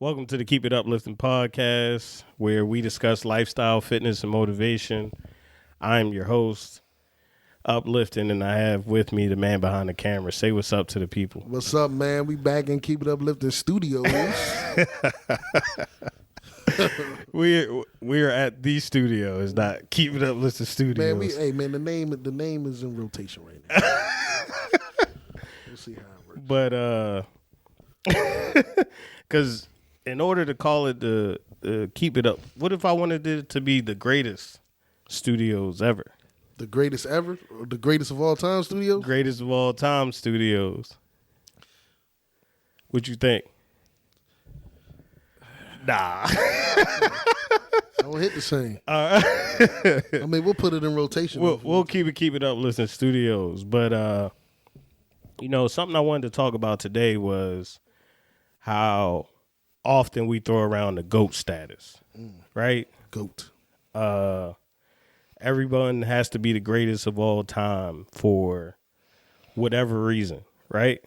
Welcome to the Keep It Uplifting Podcast, where we discuss lifestyle, fitness, and motivation. I'm your host, Uplifting, and I have with me the man behind the camera. Say what's up to the people. What's up, man? We back in Keep It Uplifting Studios. We're at the studio. It's not Keep It Uplifting Studios. Man, the name is in rotation right now. We'll see how it works. But because in order to call it the Keep It Up, what if I wanted it to be the greatest studios ever? The greatest ever? Or the greatest of all time studios? Greatest of all time studios. What you think? Nah. I don't hit the same. I mean, we'll put it in rotation. We'll keep it up, listen, studios. But, something I wanted to talk about today was how often we throw around the GOAT status, right? GOAT. Everyone has to be the greatest of all time for whatever reason, right?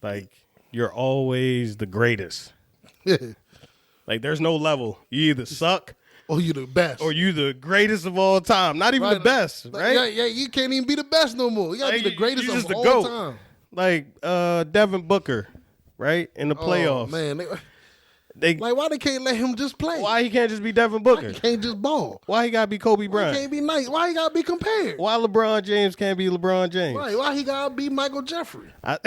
Like, you're always the greatest. Like, there's no level. You either suck or you the best. Or you the greatest of all time. Not even the best, right? Yeah, you can't even be the best no more. You got to be the greatest of all GOAT. time. Like Devin Booker, right? In the playoffs. Oh, man. Why they can't let him just play? Why he can't just be Devin Booker? Why he can't just ball? Why he got to be Kobe Bryant? Why he can't be nice? Why he got to be compared? Why LeBron James can't be LeBron James? Right. Why he got to be Michael Jeffrey? Right?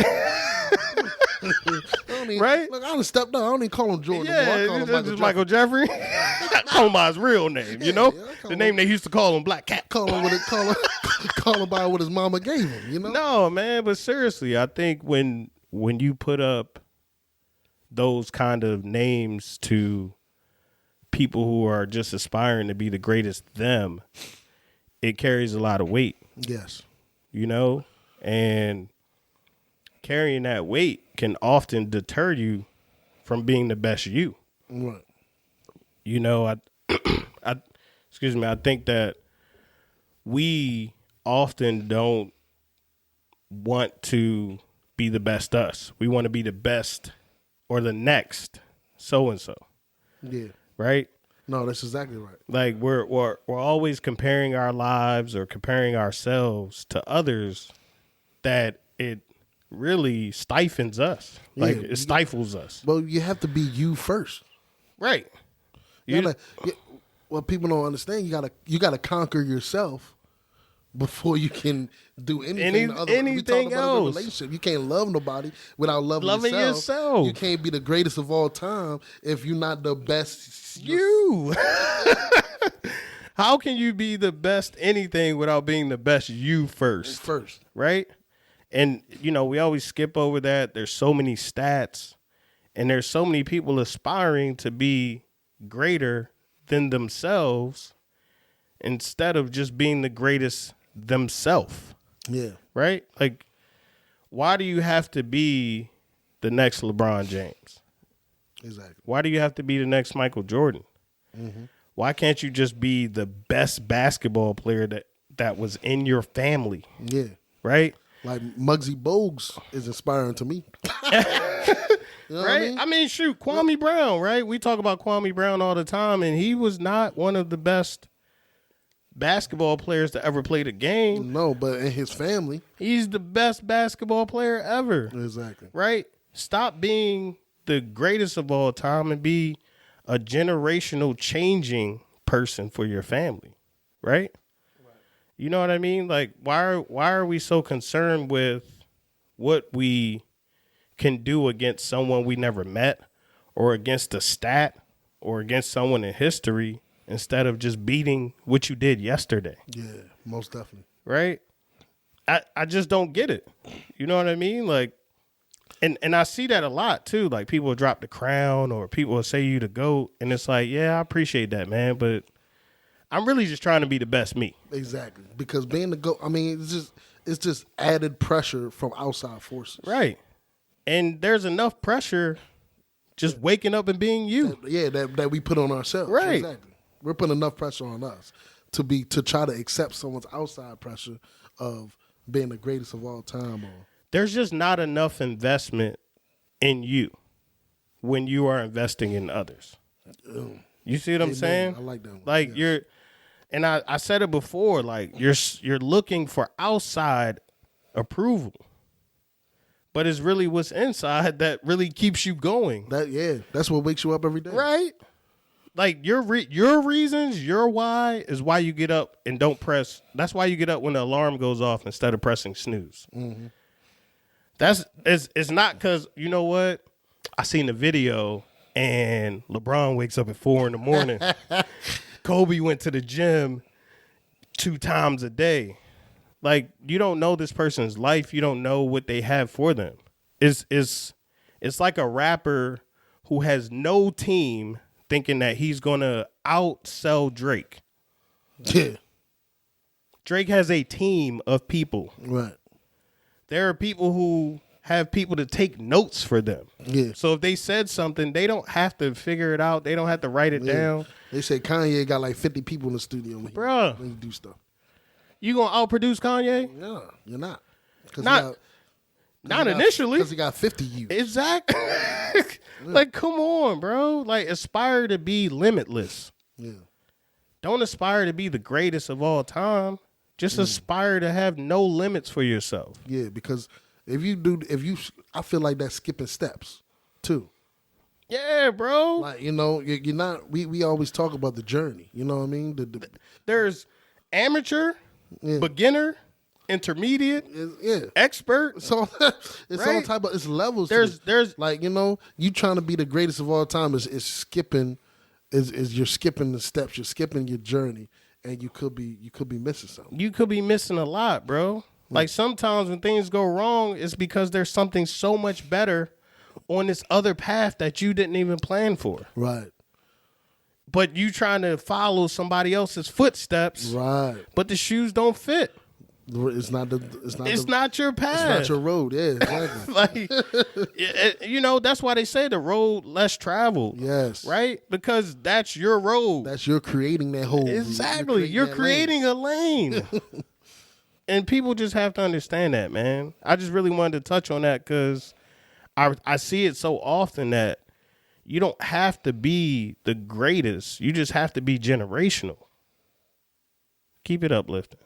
Look, I done stepped down. I don't even call him Jordan. Yeah, I call him Michael Jeffrey. Call him by his real name, you know? The name they used to call him, Black Cat. Call him by what his mama gave him, you know? No, man, but seriously, I think when you put up those kind of names to people who are just aspiring to be the greatest them, it carries a lot of weight. Yes. You know? And carrying that weight can often deter you from being the best you. Right. You know, I think that we often don't want to be the best us. We want to be the best or the next so-and-so. Yeah. Right? No, that's exactly right. Like we're always comparing our lives or comparing ourselves to others that it really stifles us. Like it stifles us. Well, you have to be you first. Right. What people don't understand, you gotta conquer yourself before you can do anything else. Relationship. You can't love nobody without loving yourself. You can't be the greatest of all time if you're not the best you. How can you be the best anything without being the best you first? Right? And, we always skip over that. There's so many stats and there's so many people aspiring to be greater than themselves instead of just being the greatest themselves. Yeah. Right? Like, why do you have to be the next LeBron James? Exactly. Why do you have to be the next Michael Jordan? Mm-hmm. Why can't you just be the best basketball player that was in your family? Yeah. Right? Like Muggsy Bogues is inspiring to me. You know right? I mean, shoot, Kwame Brown, right? We talk about Kwame Brown all the time, and he was not one of the best basketball players to ever play the game. No, but in his family, he's the best basketball player ever. Exactly. Right? Stop being the greatest of all time and be a generational changing person for your family. Right? You know what I mean? Like, why are we so concerned with what we can do against someone we never met or against a stat or against someone in history instead of just beating what you did yesterday? Yeah, most definitely. Right? I just don't get it. You know what I mean? Like, and I see that a lot too. Like, people will drop the crown or people will say you the GOAT, and it's like, yeah, I appreciate that, man, but I'm really just trying to be the best me. Exactly. Because being the GOAT, I mean, it's just added pressure from outside forces. Right. And there's enough pressure just waking up and being you. That we put on ourselves. Right. Exactly. We're putting enough pressure on us to try to accept someone's outside pressure of being the greatest of all time. There's just not enough investment in you. when you are investing in others. You see what I'm saying? I like that one. Like you're, and I said it before, like you're looking for outside approval, but it's really what's inside that really keeps you going. That's what wakes you up every day. Right? Like your reasons, your why is why you get up and don't press. That's why you get up when the alarm goes off instead of pressing snooze. Mm-hmm. It's not because, you know what? I seen the video and LeBron wakes up at 4 a.m. Kobe went to the gym 2 times a day. Like, you don't know this person's life. You don't know what they have for them. It's like a rapper who has no team thinking that he's going to outsell Drake. Yeah. Drake has a team of people. Right. There are people who have people to take notes for them. Yeah. So if they said something, they don't have to figure it out. They don't have to write it down. They say Kanye got like 50 people in the studio when he do stuff. You gonna outproduce Kanye? Yeah, you're not. Not initially. Because he got 50 youth. Exactly. Like, come on, bro. Like, aspire to be limitless. Yeah. Don't aspire to be the greatest of all time. Just aspire to have no limits for yourself. Yeah, because I feel like that's skipping steps too. Yeah, bro. Like, you know, you're not. We always talk about the journey. You know what I mean? There's amateur, beginner, intermediate, expert. So it's all type of levels. There's like, you know, you trying to be the greatest of all time is skipping. Is you're skipping the steps. You're skipping your journey. And you could be missing something. You could be missing a lot, bro. Like sometimes when things go wrong, it's because there's something so much better on this other path that you didn't even plan for. Right. But you trying to follow somebody else's footsteps. Right. But the shoes don't fit. It's not your path. It's not your road. Yeah, exactly. Like, you know, that's why they say the road less traveled. Yes. Right? Because that's your road. You're creating that whole. Exactly. You're creating a lane. And people just have to understand that, man. I just really wanted to touch on that because I see it so often that you don't have to be the greatest. You just have to be generational. Keep it uplifting.